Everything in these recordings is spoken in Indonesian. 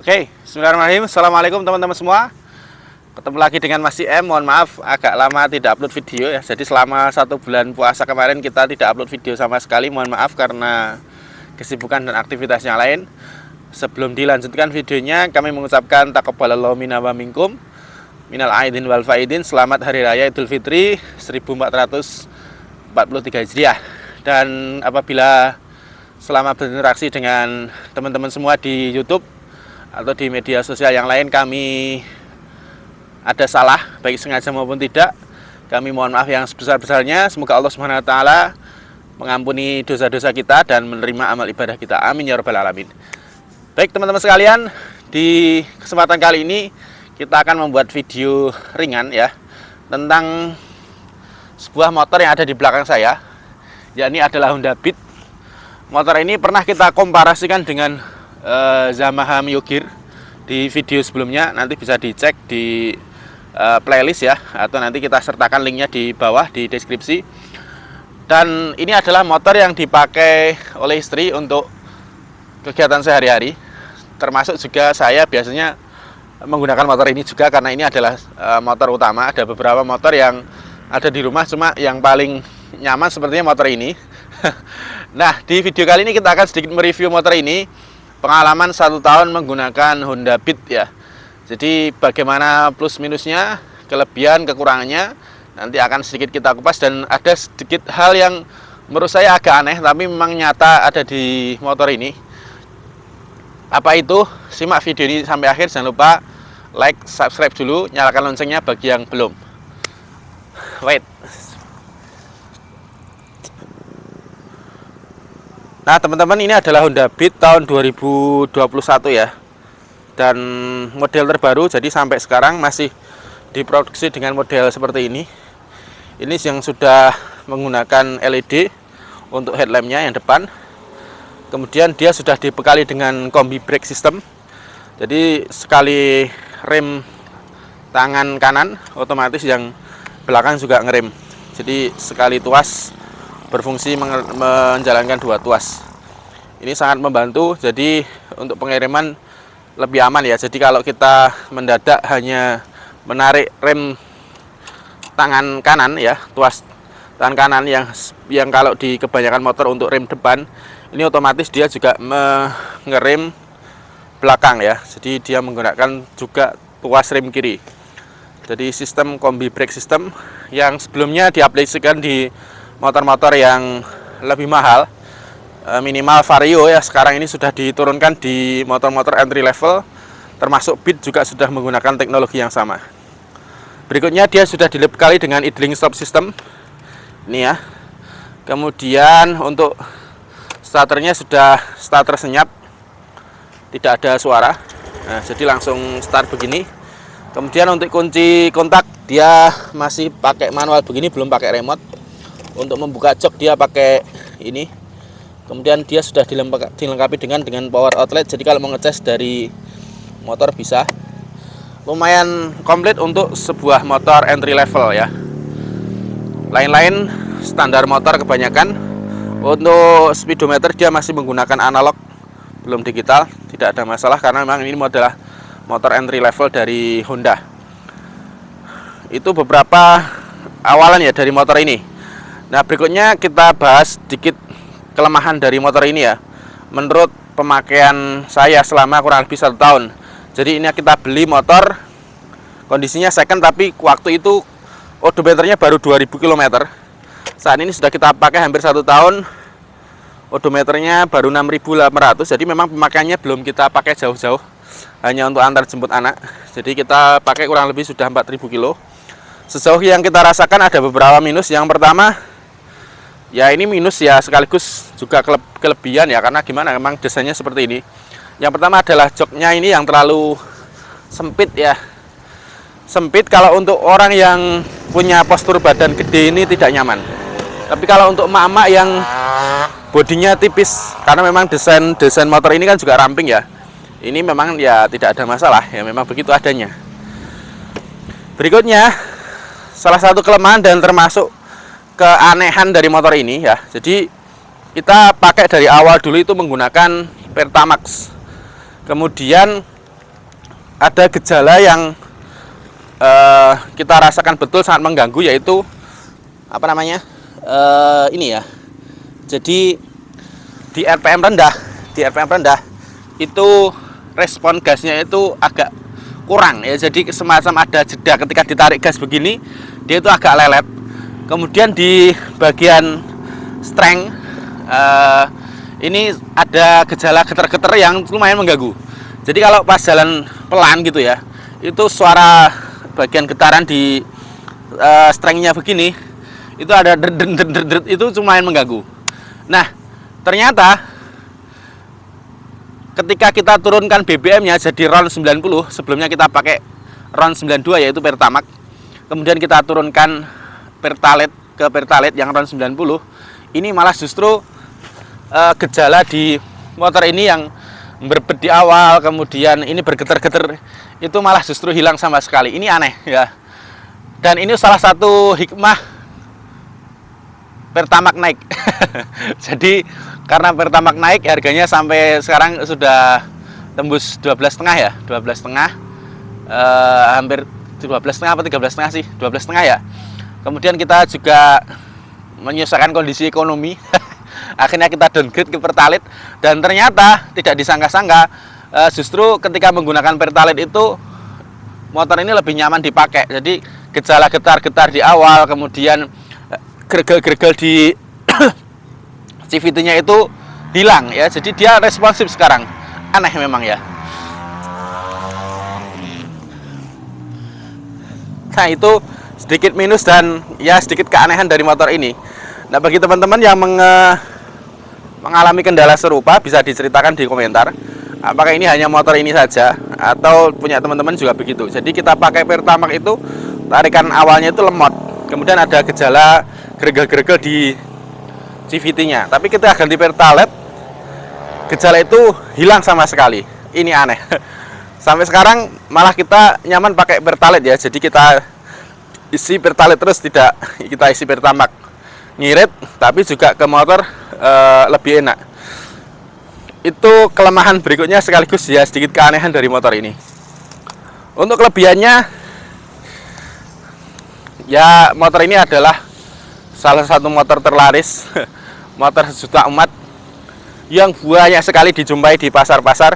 Oke, bismillahirrahmanirrahim. Assalamualaikum teman-teman semua. Ketemu lagi dengan Mas CM. Mohon maaf agak lama tidak upload video ya. Jadi selama 1 bulan puasa kemarin kita tidak upload video sama sekali. Mohon maaf karena kesibukan dan aktivitas yang lain. Sebelum dilanjutkan videonya, kami mengucapkan taqabbalallahu minna wa minkum minal aidin wal faidin. Selamat Hari Raya Idul Fitri 1443 Hijriah. Dan apabila selama berinteraksi dengan teman-teman semua di YouTube atau di media sosial yang lain kami ada salah, baik sengaja maupun tidak, kami mohon maaf yang sebesar-besarnya. Semoga Allah Subhanahu wa taala mengampuni dosa-dosa kita dan menerima amal ibadah kita. Amin ya rabbal alamin. Baik teman-teman sekalian, di kesempatan kali ini kita akan membuat video ringan ya tentang sebuah motor yang ada di belakang saya, yakni adalah Honda Beat. Motor ini pernah kita komparasikan dengan Yamaha Mio Gear di video sebelumnya, nanti bisa dicek di playlist ya, atau nanti kita sertakan linknya di bawah di deskripsi. Dan ini adalah motor yang dipakai oleh istri untuk kegiatan sehari-hari, termasuk juga saya biasanya menggunakan motor ini juga, karena ini adalah motor utama. Ada beberapa motor yang ada di rumah, cuma yang paling nyaman sepertinya motor ini. Nah, di video kali ini kita akan sedikit mereview motor ini, pengalaman 1 tahun menggunakan Honda Beat ya. Jadi bagaimana plus minusnya, kelebihan kekurangannya, nanti akan sedikit kita kupas. Dan ada sedikit hal yang menurut saya agak aneh tapi memang nyata ada di motor ini. Apa itu? Simak video ini sampai akhir. Jangan lupa like, subscribe dulu, nyalakan loncengnya bagi yang belum. Wait. Nah teman-teman, ini adalah Honda Beat tahun 2021 ya, dan model terbaru. Jadi sampai sekarang masih diproduksi dengan model seperti ini. Ini yang sudah menggunakan LED untuk headlampnya yang depan. Kemudian dia sudah dibekali dengan kombi brake system. Jadi sekali rem tangan kanan, otomatis yang belakang juga ngerem. Jadi sekali tuas berfungsi menjalankan 2 tuas. Ini sangat membantu, jadi untuk pengiriman lebih aman ya. Jadi kalau kita mendadak hanya menarik rem tangan kanan ya, tuas tangan kanan yang kalau di kebanyakan motor untuk rem depan, ini otomatis dia juga mengerem belakang ya. Jadi dia menggunakan juga tuas rem kiri. Jadi sistem kombi brake system yang sebelumnya diaplikasikan di motor-motor yang lebih mahal, minimal Vario ya, sekarang ini sudah diturunkan di motor-motor entry level, termasuk Beat juga sudah menggunakan teknologi yang sama. Berikutnya dia sudah dibekali dengan idling stop system ini ya. Kemudian untuk starternya sudah starter senyap, tidak ada suara. Nah, jadi langsung start begini. Kemudian untuk kunci kontak dia masih pakai manual begini, belum pakai remote. Untuk membuka jok dia pakai ini. Kemudian dia sudah dilengkapi dengan power outlet. Jadi kalau mau ngecas dari motor bisa. Lumayan komplit untuk sebuah motor entry level ya. Lain-lain standar motor kebanyakan. Untuk speedometer dia masih menggunakan analog, belum digital. Tidak ada masalah karena memang ini adalah motor entry level dari Honda. Itu beberapa awalan ya dari motor ini. Nah berikutnya kita bahas sedikit kelemahan dari motor ini ya. Menurut pemakaian saya selama kurang lebih 1 tahun. Jadi ini kita beli motor kondisinya second, tapi waktu itu odometernya baru 2000 km. Saat ini sudah kita pakai hampir 1 tahun, odometernya baru 6800. Jadi memang pemakaiannya belum kita pakai jauh-jauh, hanya untuk antar jemput anak. Jadi kita pakai kurang lebih sudah 4000 kilo. Sejauh yang kita rasakan ada beberapa minus. Yang pertama ya, ini minus ya sekaligus juga kelebihan ya, karena gimana, memang desainnya seperti ini. Yang pertama adalah joknya ini yang terlalu sempit ya. Sempit kalau untuk orang yang punya postur badan gede ini tidak nyaman. Tapi kalau untuk emak-emak yang bodinya tipis, karena memang desain motor ini kan juga ramping ya, ini memang ya tidak ada masalah ya, memang begitu adanya. Berikutnya, salah satu kelemahan dan termasuk keanehan dari motor ini ya. Jadi kita pakai dari awal dulu itu menggunakan Pertamax. Kemudian ada gejala yang kita rasakan betul sangat mengganggu, yaitu apa namanya, ini ya. Jadi di RPM rendah itu respon gasnya itu agak kurang ya. Jadi semacam ada jeda ketika ditarik gas begini, dia itu agak lelet. Kemudian di bagian strength ini ada gejala getar-getar yang lumayan mengganggu. Jadi kalau pas jalan pelan gitu ya, itu suara bagian getaran di strength-nya begini itu ada deret, itu lumayan mengganggu. Nah, ternyata ketika kita turunkan BBM-nya jadi RON 90, sebelumnya kita pakai RON 92 yaitu Pertamax. Kemudian kita turunkan Pertalite ke Pertalite yang RON 90. Ini malah justru gejala di motor ini yang berbet di awal, kemudian ini bergetar-getar, itu malah justru hilang sama sekali. Ini aneh ya. Dan ini salah satu hikmah Pertamax naik. Jadi karena Pertamax naik, harganya sampai sekarang sudah tembus 12,5 ya, 12,5, hampir 12,5 apa 13,5 sih, 12,5 ya. Kemudian kita juga menyesuaikan kondisi ekonomi. Akhirnya kita downgrade ke Pertalite, dan ternyata tidak disangka-sangka justru ketika menggunakan Pertalite itu motor ini lebih nyaman dipakai. Jadi gejala getar-getar di awal, kemudian gergel-gergel di CVT-nya itu hilang ya. Jadi dia responsif sekarang. Aneh memang ya. Nah, itu sedikit minus dan ya sedikit keanehan dari motor ini. Nah, bagi teman-teman yang mengalami kendala serupa, bisa diceritakan di komentar. Apakah ini hanya motor ini saja atau punya teman-teman juga begitu. Jadi kita pakai Pertamax itu tarikan awalnya itu lemot, kemudian ada gejala gergel-gergel di CVT-nya. Tapi kita ganti Pertalite, gejala itu hilang sama sekali. Ini aneh. Sampai sekarang malah kita nyaman pakai Pertalite ya. Jadi kita isi Pertalite terus, tidak kita isi Pertamax. Ngirit, tapi juga ke motor lebih enak. Itu kelemahan berikutnya sekaligus ya sedikit keanehan dari motor ini. Untuk kelebihannya, ya motor ini adalah salah satu motor terlaris, motor sejuta umat, yang banyak sekali dijumpai di pasar-pasar,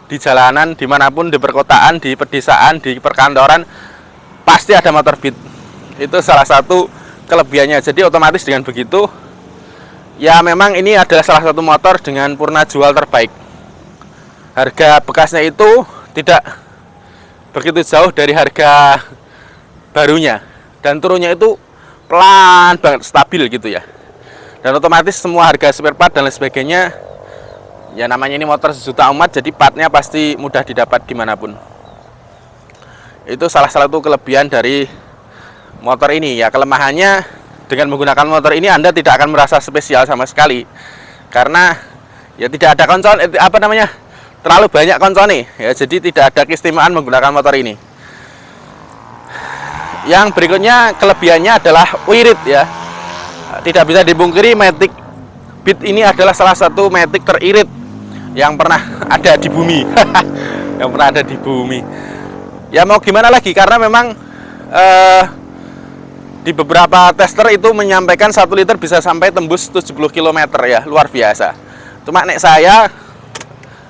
di jalanan, dimanapun, di perkotaan, di pedesaan, di perkantoran, pasti ada motor Beat. Itu salah satu kelebihannya. Jadi otomatis dengan begitu, ya memang ini adalah salah satu motor dengan purna jual terbaik. Harga bekasnya itu tidak begitu jauh dari harga barunya, dan turunnya itu pelan banget, stabil gitu ya. Dan otomatis semua harga spare part dan lain sebagainya, ya namanya ini motor sejuta umat, jadi partnya pasti mudah didapat dimanapun. Itu salah satu kelebihan dari motor ini. Ya kelemahannya, dengan menggunakan motor ini Anda tidak akan merasa spesial sama sekali, karena ya tidak ada koncon, terlalu banyak koncone ya. Jadi tidak ada keistimewaan menggunakan motor ini. Yang berikutnya kelebihannya adalah wirid ya. Tidak bisa dipungkiri, Matic Beat ini adalah salah satu Matic teririt yang pernah ada di bumi. Yang pernah ada di bumi. Ya mau gimana lagi, karena memang di beberapa tester itu menyampaikan 1 liter bisa sampai tembus 70 km ya, luar biasa. Cuma nek saya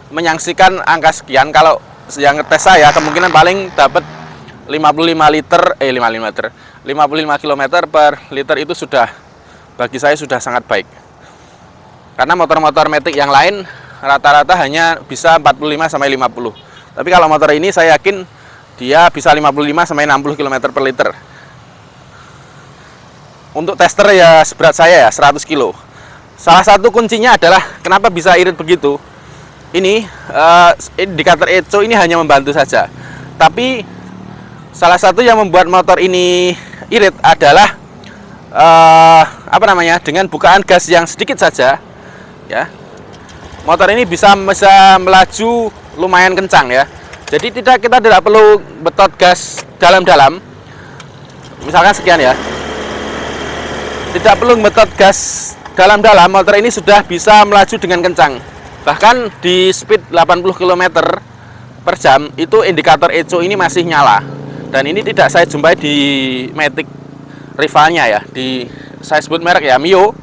menyaksikan angka sekian, kalau yang ngetes saya kemungkinan paling dapat 55 km per liter itu sudah, bagi saya sudah sangat baik. Karena motor-motor Matic yang lain rata-rata hanya bisa 45 sampai 50. Tapi kalau motor ini saya yakin dia bisa 55 sampai 60 km per liter. Untuk tester ya seberat saya ya 100 kilo. Salah satu kuncinya adalah kenapa bisa irit begitu. Ini indikator eco ini hanya membantu saja. Tapi salah satu yang membuat motor ini irit adalah dengan bukaan gas yang sedikit saja ya. Motor ini bisa melaju lumayan kencang ya. Jadi kita tidak perlu betot gas dalam-dalam. Misalkan sekian ya. Tidak perlu betot gas dalam-dalam, motor ini sudah bisa melaju dengan kencang. Bahkan di speed 80 km per jam, itu indikator eco ini masih nyala. Dan ini tidak saya jumpai di Matic rivalnya ya, saya sebut merek ya, Mio.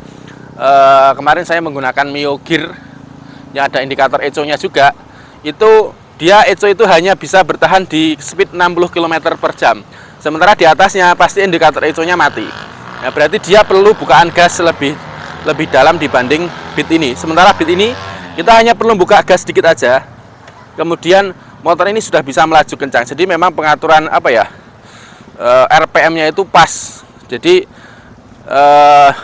Kemarin saya menggunakan Mio Gear yang ada indikator eco-nya juga. Itu dia eco itu hanya bisa bertahan di speed 60 km per jam. Sementara di atasnya pasti indikator eco-nya mati. Nah, berarti dia perlu bukaan gas lebih dalam dibanding Beat ini. Sementara Beat ini kita hanya perlu buka gas sedikit aja. Kemudian motor ini sudah bisa melaju kencang. Jadi memang pengaturan apa ya? RPM-nya itu pas. Jadi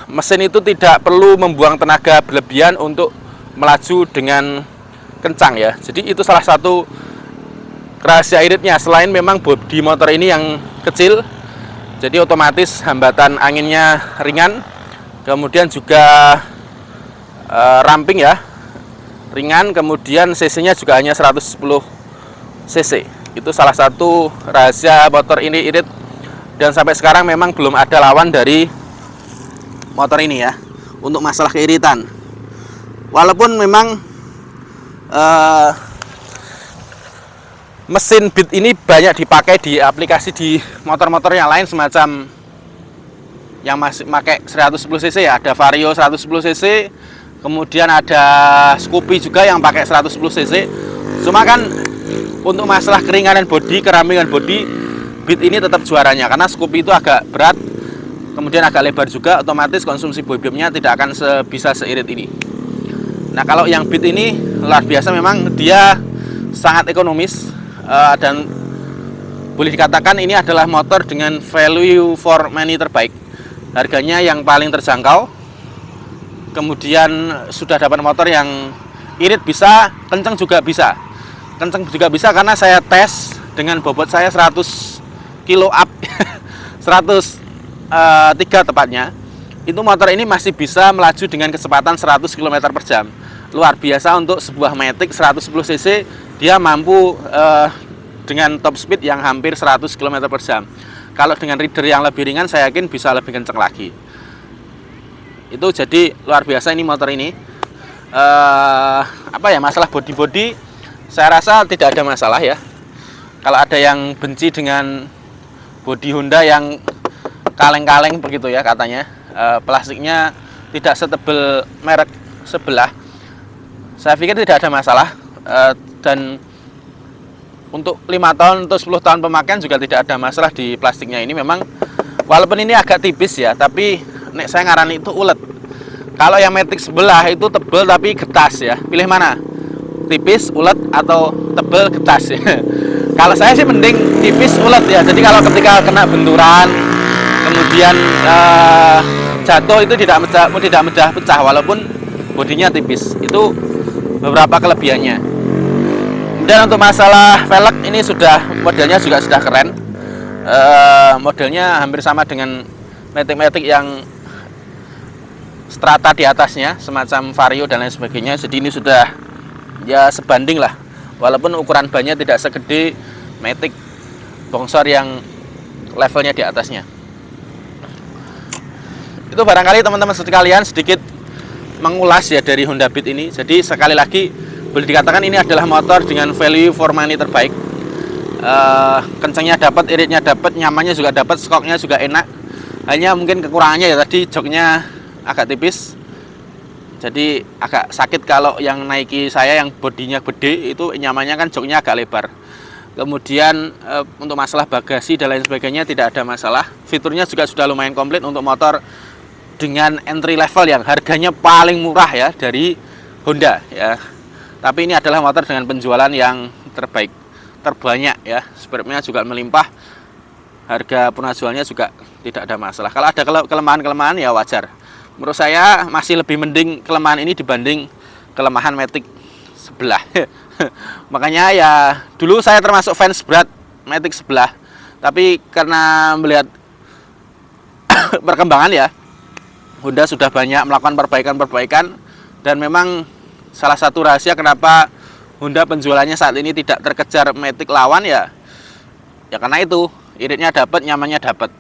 mesin itu tidak perlu membuang tenaga berlebihan untuk melaju dengan kencang ya. Jadi itu salah satu rahasia iritnya. Selain memang bodi motor ini yang kecil, jadi otomatis hambatan anginnya ringan. Kemudian juga ramping ya, ringan. Kemudian cc-nya juga hanya 110 cc. Itu salah satu rahasia motor ini irit. Dan sampai sekarang memang belum ada lawan dari motor ini ya untuk masalah keiritan. Walaupun memang mesin Beat ini banyak dipakai di aplikasi di motor-motor yang lain, semacam yang masih pakai 110 cc ya, ada Vario 110 cc, kemudian ada Scoopy juga yang pakai 110 cc. Cuma kan untuk masalah keringanan bodi, kerampingan bodi, Beat ini tetap juaranya karena Scoopy itu agak berat, kemudian agak lebar juga, otomatis konsumsi BBM-nya tidak akan bisa seirit ini. Nah, kalau yang Beat ini luar biasa, memang dia sangat ekonomis dan boleh dikatakan ini adalah motor dengan value for money terbaik. Harganya yang paling terjangkau. Kemudian sudah dapat motor yang irit bisa, kenceng juga bisa. Kenceng juga bisa karena saya tes dengan bobot saya 100 kilo up. 103 tepatnya. Itu motor ini masih bisa melaju dengan kecepatan 100 km per jam. Luar biasa untuk sebuah Matic 110 cc, dia mampu dengan top speed yang hampir 100 km per jam. Kalau dengan rider yang lebih ringan, saya yakin bisa lebih kencang lagi. Itu jadi luar biasa ini motor ini. Apa ya, masalah body, saya rasa tidak ada masalah ya. Kalau ada yang benci dengan body Honda yang kaleng-kaleng begitu ya katanya, plastiknya tidak setebal merek sebelah, saya pikir tidak ada masalah. Dan untuk 5 tahun atau 10 tahun pemakaian juga tidak ada masalah di plastiknya ini. Memang walaupun ini agak tipis ya, tapi nek saya ngarani itu ulet. Kalau yang Matic sebelah itu tebel tapi getas ya, pilih mana? Tipis, ulet, atau tebel, getas ya. Kalau saya sih mending tipis, ulet ya. Jadi kalau ketika kena benturan, kemudian jatuh itu tidak mudah pecah walaupun bodinya tipis. Itu beberapa kelebihannya. Dan untuk masalah velg ini modelnya juga sudah keren. Modelnya hampir sama dengan Matic yang strata di atasnya, semacam Vario dan lain sebagainya. Jadi ini sudah ya sebanding lah, walaupun ukuran bannya tidak segede Matic bongsor yang levelnya di atasnya. Itu barangkali teman-teman sekalian sedikit mengulas ya dari Honda Beat ini. Jadi sekali lagi boleh dikatakan ini adalah motor dengan value for money terbaik. Kencangnya dapat, iritnya dapat, nyamannya juga dapat, skoknya juga enak. Hanya mungkin kekurangannya ya tadi joknya agak tipis. Jadi agak sakit kalau yang naiki saya yang bodinya gede itu, nyamannya kan joknya agak lebar. Kemudian untuk masalah bagasi dan lain sebagainya tidak ada masalah. Fiturnya juga sudah lumayan komplit untuk motor dengan entry level yang harganya paling murah ya dari Honda ya. Tapi ini adalah motor dengan penjualan yang terbaik, terbanyak ya. Spare-nya juga melimpah. Harga penjualnya juga tidak ada masalah. Kalau ada kelemahan-kelemahan ya wajar. Menurut saya masih lebih mending kelemahan ini dibanding kelemahan Matic sebelah. Makanya ya dulu saya termasuk fans berat Matic sebelah. Tapi karena melihat perkembangan ya, Honda sudah banyak melakukan perbaikan-perbaikan, dan memang salah satu rahasia kenapa Honda penjualannya saat ini tidak terkejar Matic lawan ya karena itu, iritnya dapat, nyamannya dapat.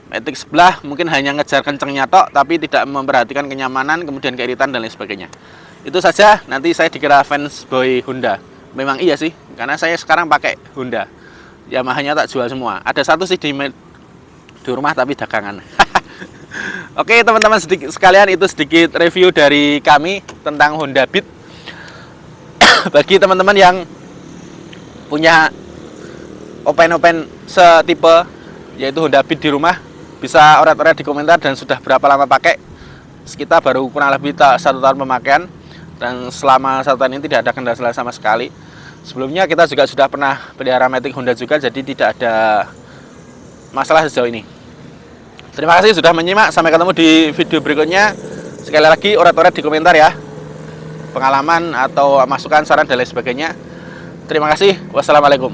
Matic sebelah mungkin hanya ngejar kencengnya tok, tapi tidak memperhatikan kenyamanan, kemudian keiritan dan lain sebagainya. Itu saja, nanti saya dikira fans boy Honda. Memang iya sih, karena saya sekarang pakai Honda. Yamaha-nya tak jual semua. Ada satu sih di rumah tapi dagangan. Oke teman-teman sekalian, itu sedikit review dari kami tentang Honda Beat. Bagi teman-teman yang punya open setipe yaitu Honda Beat di rumah, bisa oret-oret di komentar dan sudah berapa lama pakai. Kita baru kurang lebih 1 tahun pemakaian, dan selama 1 tahun ini tidak ada kendala sama sekali. Sebelumnya kita juga sudah pernah pelihara Matic Honda juga, jadi tidak ada masalah sejauh ini. Terima kasih sudah menyimak, sampai ketemu di video berikutnya. Sekali lagi oret-oret di komentar ya, pengalaman atau masukan, saran dan lain sebagainya. Terima kasih, wassalamualaikum.